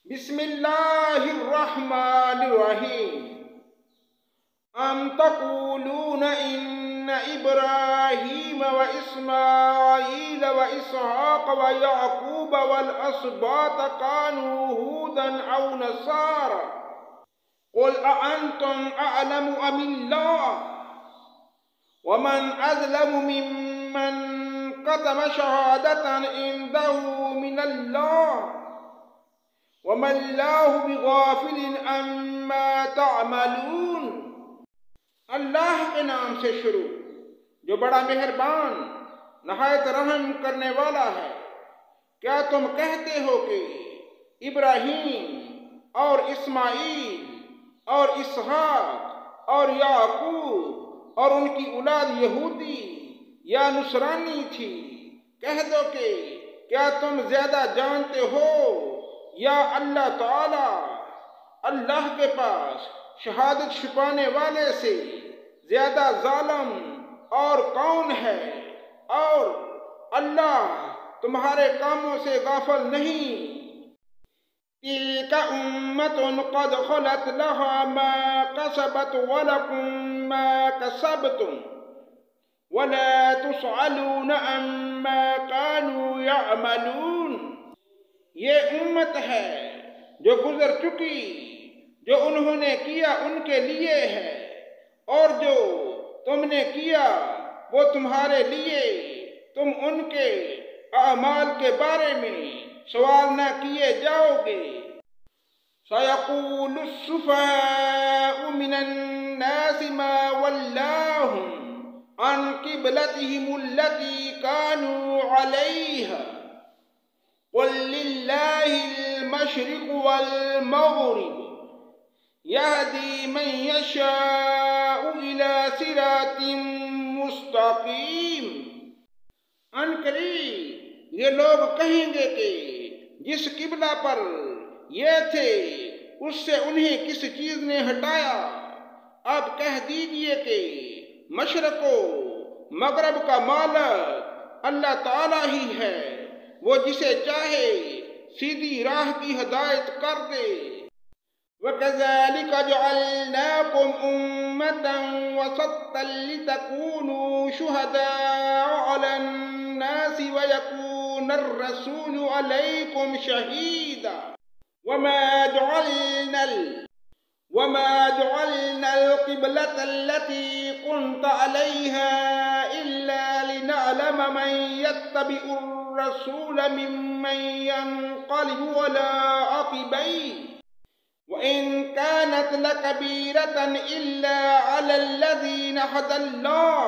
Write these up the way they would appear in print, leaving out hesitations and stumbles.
بسم اللہ الرحمن الرحیم ام تقولون ان ابراہیم و اسماعیل و اسحاق و یعقوب والاسباط كانوا هودا او نصارا قل اانتم اعلم ام اللہ ومن اظلم ممن كتم شهادة عنده من اللہ وَمَا اللَّهُ بِغَافِلٍ عَمَّا تَعْمَلُونَ۔ اللہ کے نام سے شروع جو بڑا مہربان نہایت رحم کرنے والا ہے۔ کیا تم کہتے ہو کہ ابراہیم اور اسماعیل اور اسحاق اور یعقوب اور ان کی اولاد یہودی یا نصرانی تھی؟ کہہ دو کہ کیا تم زیادہ جانتے ہو یا اللہ تعالی؟ اللہ کے پاس شہادت چھپانے والے سے زیادہ ظالم اور کون ہے؟ اور اللہ تمہارے کاموں سے غافل نہیں۔ تِلْكَ أُمَّةٌ قَدْ خَلَتْ لَهَا مَا كَسَبَتْ وَلَكُمْ مَا كَسَبْتُمْ وَلَا تُسْأَلُونَ عَمَّا كَانُوا يَعْمَلُونَ۔ یہ امت ہے جو گزر چکی، جو انہوں نے کیا ان کے لیے ہے، اور جو تم نے کیا وہ تمہارے لیے، تم ان کے اعمال کے بارے میں سوال نہ کیے جاؤ گے۔ سَيَقُولُ السُّفَهَاءُ مِنَ النَّاسِ مَا وَلَّاهُمْ عَنْ قِبْلَتِهِمُ الَّتِي كَانُوا عَلَيْهَا قُلْ لِلَّهِ الْمَشْرِقُ وَالْمَغْرِبُ يَهْدِي مَن يَشَاءُ إِلَى صِرَاطٍ مُّسْتَقِيمٍ۔ ان قریب یہ لوگ کہیں گے کہ جس قبلہ پر یہ تھے اس سے انہیں کس چیز نے ہٹایا؟ اب کہہ دیجئے کہ مشرق و مغرب کا مالک اللہ تعالی ہی ہے، وہ جسے چاہے سیدھی راہ کی ہدایت کر دے۔ وَكَذَلِكَ جَعَلْنَاكُمْ أُمَّةً وَسَطًا لِتَكُونُوا شُهَدَاءَ عَلَى النَّاسِ وَيَكُونَ الرَّسُولُ عَلَيْكُمْ شَهِيدًا وَمَا جَعَلْنَا الْقِبْلَةَ الَّتِي كُنْتَ عَلَيْهَا إِلَّا لِنَعْلَمَ مَن يَتَّبِعُ الرَّسُولَ مِمَّن يَنقَلِبُ عَلَى عَقِبَيْهِ وَإِن كَانَتْ لَكَبِيرَةً إِلَّا عَلَى الَّذِينَ هَدَى اللَّهُ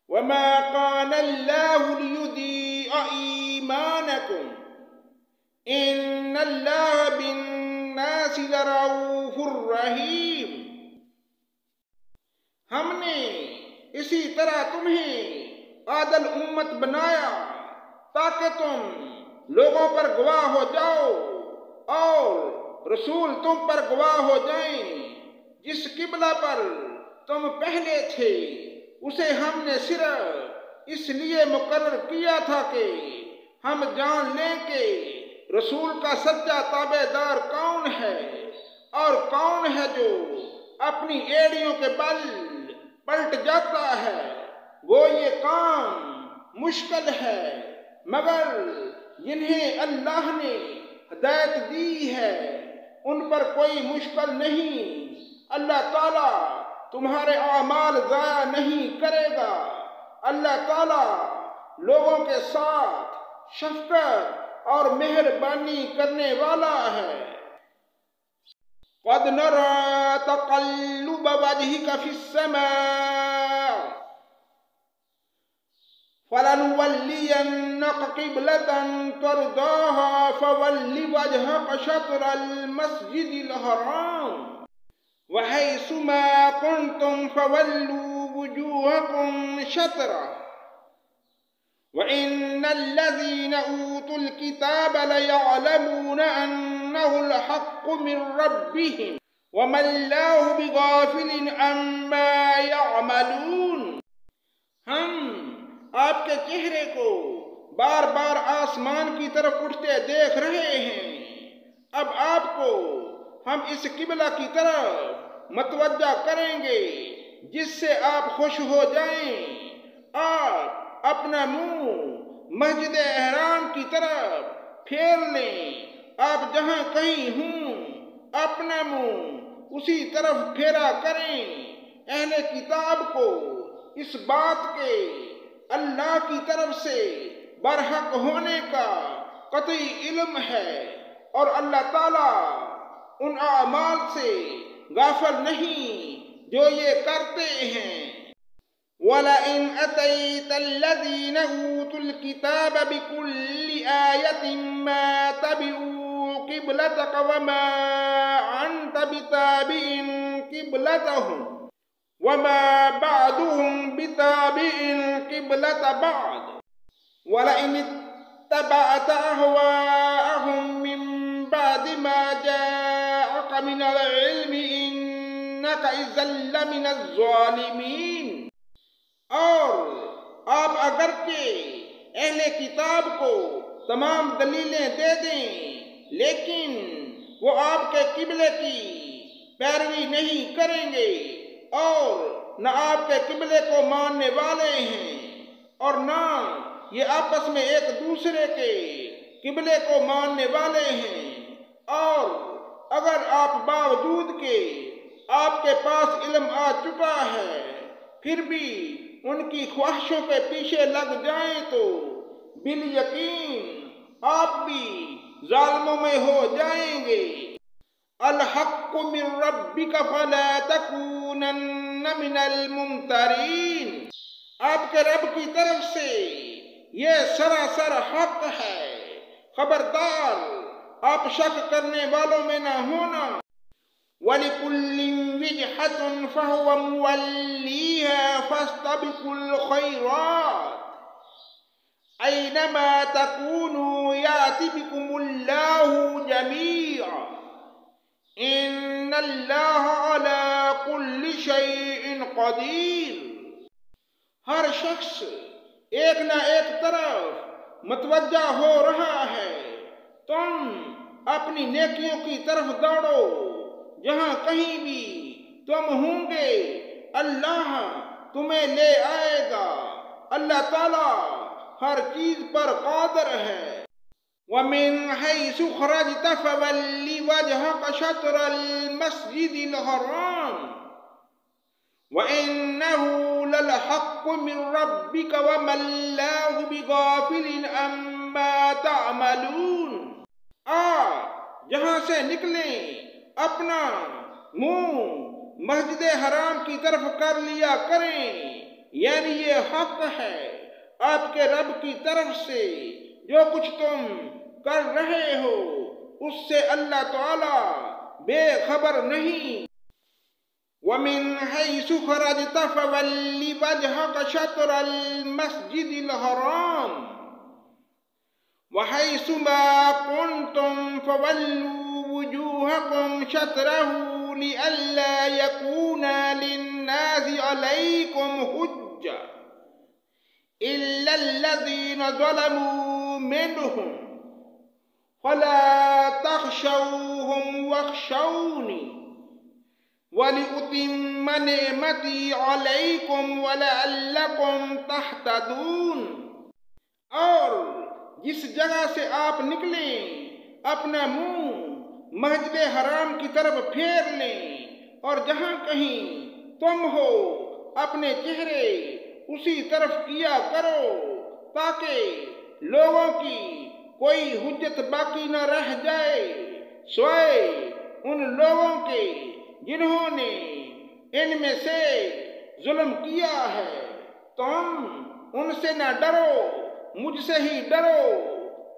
وَمَا كَانَ اللَّهُ لِيُضِيعَ إِيمَانَكُمْ إِنَّ اللَّهَ بِالنَّاسِ لَرَءُوفٌ رَحِيمٌ۔ ہم نے اسی طرح تمہیں عادل امت بنایا تاکہ تم لوگوں پر گواہ ہو جاؤ اور رسول تم پر گواہ ہو جائیں۔ جس قبلہ پر تم پہلے تھے اسے ہم نے صرف اس لیے مقرر کیا تھا کہ ہم جان لیں کہ رسول کا سچا تابع دار کون ہے، اور کون ہے جو اپنی ایڑیوں کے بل پلٹ جاتا ہے۔ وہ یہ کام مشکل ہے مگر جنہیں اللہ نے ہدایت دی ہے ان پر کوئی مشکل نہیں۔ اللہ تعالیٰ تمہارے اعمال ضائع نہیں کرے گا۔ اللہ تعالیٰ لوگوں کے ساتھ شفقت اور مہربانی کرنے والا ہے۔ قَدْ نَرَىٰ تَقَلُّبَ وَجْهِكَ فِي السَّمَاءِ فَلَنُوَلِّيَنَّكَ قِبْلَةً تَرْضَاهَا فَوَلِّ وَجْهَكَ شَطْرَ الْمَسْجِدِ الْحَرَامِ وَحَيْثُ مَا كُنتُمْ فَوَلُّوا وُجُوهَكُمْ شَطْرَهُ وَإِنَّ الَّذِينَ أُوتُوا الْكِتَابَ لَيَعْلَمُونَ أَنَّهُ الْحَقُّ مِنْ رَبِّهِمْ وَمَا اللَّهُ بِغَافِلٍ عَمَّا يَعْمَلُونَ۔ ہم آپ کے چہرے کو بار بار آسمان کی طرف اٹھتے دیکھ رہے ہیں، اب آپ کو ہم اس قبلہ کی طرف متوجہ کریں گے جس سے آپ خوش ہو جائیں۔ آپ اپنا منہ مسجد احرام کی طرف پھیر لیں۔ آپ جہاں کہیں ہوں اپنا منہ اسی طرف پھیرا کریں۔ اہل کتاب کو اس بات کے اللہ کی طرف سے برحق ہونے کا قطعی علم ہے اور اللہ تعالیٰ ان اعمال سے غافل نہیں جو یہ کرتے ہیں۔ وَلَئِنْ أَتَيْتَ الَّذِينَ أُوتُوا الْكِتَابَ بِكُلِّ آيَةٍ مَا تَبِعُوا قِبْلَتَكَ وَمَا أَنْتَ بِتَابِعٍ قِبْلَتَهُمْ وَمَا بَعْضُهُمْ بِتَابِعٍ قِبْلَةَ بَعْضٍ وَلَئِنِ اتَّبَعْتَ أَهْوَاءَهُمْ مِنْ بَعْدِ مَا جَاءَكَ مِنَ الْعِلْمِ إِنَّكَ إِذًا لَّمِنَ الظَّالِمِينَ۔ اور آپ اگرچہ اہل کتاب کو تمام دلیلیں دے دیں لیکن وہ آپ کے قبلے کی پیروی نہیں کریں گے اور نہ آپ کے قبلے کو ماننے والے ہیں اور نہ یہ آپس میں ایک دوسرے کے قبلے کو ماننے والے ہیں۔ اور اگر آپ باوجود کہ آپ کے پاس علم آ چکا ہے پھر بھی ان کی خواہشوں کے پیچھے لگ جائیں تو بالیقین آپ بھی ظالموں میں ہو جائیں گے۔ الحق من ربک فلا تکونن من الممترین۔ آپ کے رب کی طرف سے یہ سراسر حق ہے، خبردار آپ شک کرنے والوں میں نہ ہونا۔ وَلِكُلٍّ وِجْهَةٌ فَهُوَ مُوَلِّيهَا فَاسْتَبِقُوا الْخَيْرَاتِ أَيْنَمَا تَكُونُوا يَأْتِ بِكُمُ اللَّهُ جَمِيعًا إِنَّ اللَّهَ عَلَى كُلِّ شَيْءٍ قَدِيرٌ۔ ہر شخص ایک نہ ایک طرف متوجہ ہو رہا ہے، تم اپنی نیکیوں کی طرف دوڑو، جہاں کہیں بھی تم ہوں گے اللہ تمہیں لے آئے گا۔ اللہ تعالیٰ ہر چیز پر قادر ہے۔ وَمِنْ حَيْثُ خَرَجْتَ فَوَلِّ وَجْهَكَ شَطْرَ الْمَسْجِدِ الْحَرَامِ وَإِنَّهُ لَلْحَقُّ مِنْ رَبِّكَ وَمَا اللَّهُ بِغَافِلٍ عَمَّا تَعْمَلُونَ۔ آپ جہاں سے نکلیں اپنا منہ مسجد حرام کی طرف کر لیا کریں، یعنی یہ حق ہے آپ کے رب کی طرف سے۔ جو کچھ تم کر رہے ہو اس سے اللہ تعالیٰ بے خبر نہیں۔ وَمِنْ حَيْثُ خَرَجْتَ فَوَلِّ وَجْهَكَ شَطْرَ الْمَسْجِدِ الْحَرَامِ وَحَيْثُ مَا كُنْتُمْ فَوَلُّوا وُجُوهَكُمْ شَطْرَهُ لِئَلَّا يَكُونَ لِلنَّاسِ عَلَيْكُمْ حُجَّةٌ إِلَّا الَّذِينَ ظَلَمُوا مِنْهُمْ فَلَا تَخْشَوْهُمْ وَاخْشَوْنِ وَلِأُتِمَّ نِعْمَتِي عَلَيْكُمْ وَلَعَلَّكُمْ تَهْتَدُونَ۔ اور جس جگہ سے آپ نکلیں اپنا منہ مسجد حرام کی طرف پھیر لیں اور جہاں کہیں تم ہو اپنے چہرے اسی طرف کیا کرو تاکہ لوگوں کی کوئی حجت باقی نہ رہ جائے سوائے ان لوگوں کے جنہوں نے ان میں سے ظلم کیا ہے۔ تم ان سے نہ ڈرو، مجھ سے ہی ڈرو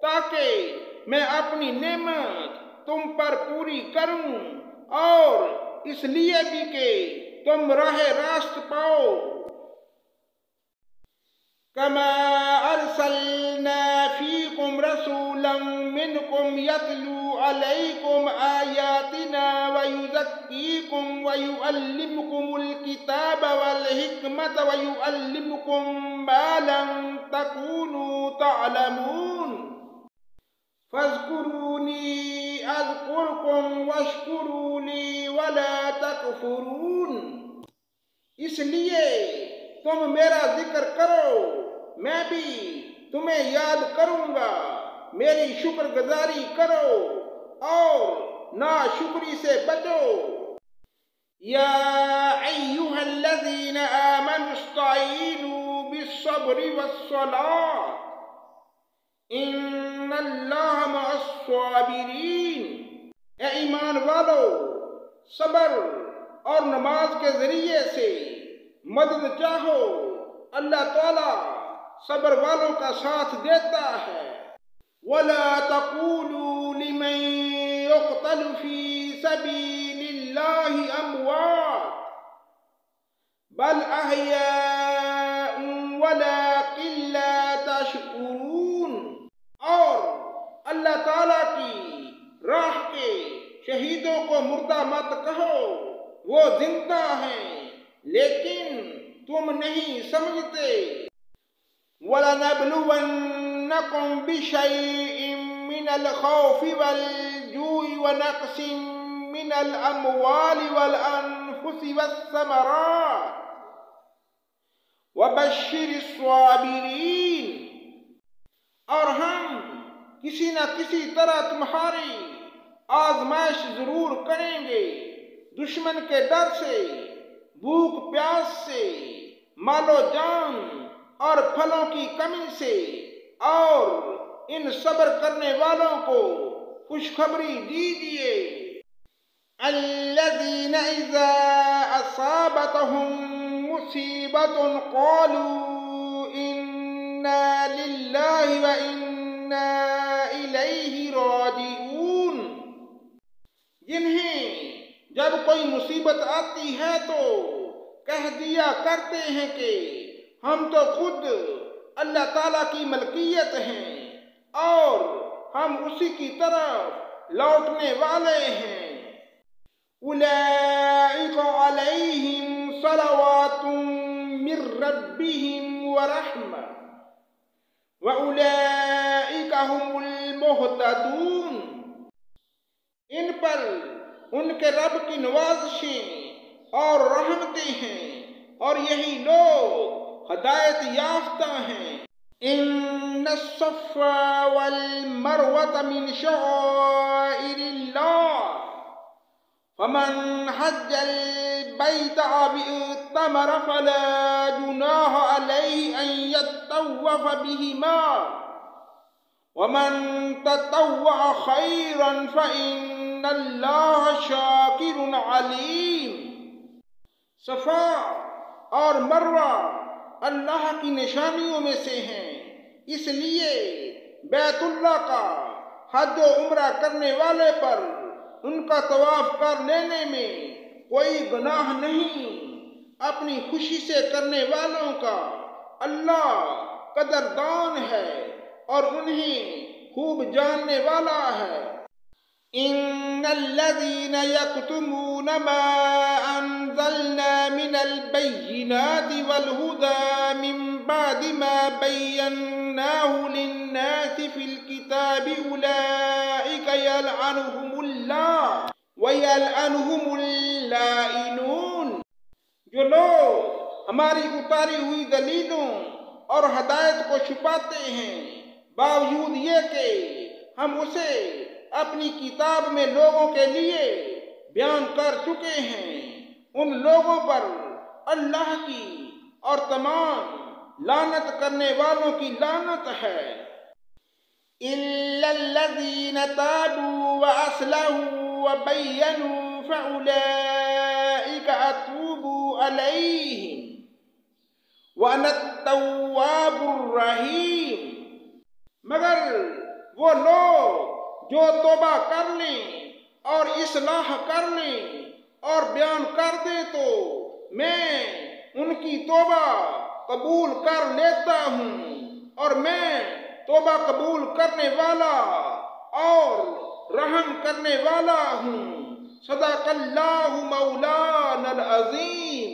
تاکہ میں اپنی نعمت تم پر پوری کروں اور اس لیے بھی کہ تم راہ راست پاؤ۔ كما أرسلنا فيكم رسولا منكم يتلو عليكم آياتنا ويزكيكم ويعلمكم الكتاب والحكمة ويعلمكم ما لم تكونوا تعلمون فاذكروني أذكركم فاشکروا لی ولا تکفرون، اس لیے تم میرا ذکر کرو، میں بھی تمہیں یاد کروں گا، میری شکر گزاری کرو اور ناشکری سے بچو۔ یا ایھا الذین آمنوا استعینوا بالصبر والصلاۃ ان اللہ مع الصابرین، اے ایمان والو، صبر اور نماز کے ذریعے سے مدد چاہو، اللہ تعالیٰ صبر والوں کا ساتھ دیتا ہے۔ وَلَا تَقُولُوا لِمَن يُقْتَلُ فِي سَبِيلِ اللَّهِ أَمْوَاتٌ بَلْ أَحْيَاءٌ وَلَٰكِن لَّا تَشْعُرُونَ، اور اللہ تعالیٰ کی راہ کے شہیدوں کو مردہ مت کہو، وہ زندہ ہیں لیکن تم نہیں سمجھتے۔ وَلَنَبْلُوَنَّكُمْ بِشَيْءٍ مِّنَ الْخَوْفِ وَالْجُوعِ وَنَقْصٍ مِّنَ الْأَمْوَالِ وَالْأَنفُسِ وَالثَّمَرَاتِ وَبَشِّرِ الصَّابِرِينَ، اور ہم کسی نہ کسی طرح تمہاری آزمائش ضرور کریں گے، دشمن کے ڈر سے، بھوک پیاس سے، مال و جان اور پھلوں کی کمی سے، اور ان صبر کرنے والوں کو خوشخبری دیجیے۔ الذین اذا اصابتهم مصیبۃ قالوا انا للہ وانا الیہ راجعون، جنہیں جب کوئی مصیبت آتی ہے تو کہہ دیا کرتے ہیں کہ ہم تو خود اللہ تعالیٰ کی ملکیت ہیں اور ہم اسی کی طرف لوٹنے والے ہیں۔ اولئک علیہم صلوات من ربہم ورحمہ واولئک ھم المہتدون، ان پر ان کے رب کی نوازشیں اور رحمتیں ہیں اور یہی لوگ ہدایت یافتہ ہیں۔ ان الصفا والمروة من شعائر اللہ فمن حج البیت او اعتمر فلا جناح علیہ ان یطوف بہما ومن تطوع خیرا فإن اللہ شاکر علیم۔ صفا اور مروہ اللہ کی نشانیوں میں سے ہیں، اس لیے بیت اللہ کا حج و عمرہ کرنے والے پر ان کا طواف کر لینے میں کوئی گناہ نہیں، اپنی خوشی سے کرنے والوں کا اللہ قدردان ہے اور انہیں خوب جاننے والا ہے۔ ان الذین یکتمون ما انزلنا من البینات والہدی من بعد ما بیناہ للناس فی الکتاب اولئک یلعنہم اللہ ویلعنہم اللائنون، جو لوگ ہماری اتاری ہوئی دلیلوں اور ہدایت کو چھپاتے ہیں باوجود یہ کہ ہم اسے اپنی کتاب میں لوگوں کے لیے بیان کر چکے ہیں، ان لوگوں پر اللہ کی اور تمام لعنت کرنے والوں کی لعنت ہے۔ الا الذین تابوا واصلحوا وبینوا فاولئک اتوب علیہم وانا التواب الرحیم، مگر وہ لوگ جو توبہ کر لیں اور اصلاح کر لیں اور بیان کر دیں تو میں ان کی توبہ قبول کر لیتا ہوں اور میں توبہ قبول کرنے والا اور رحم کرنے والا ہوں۔ صدق اللہ مولانا العظیم۔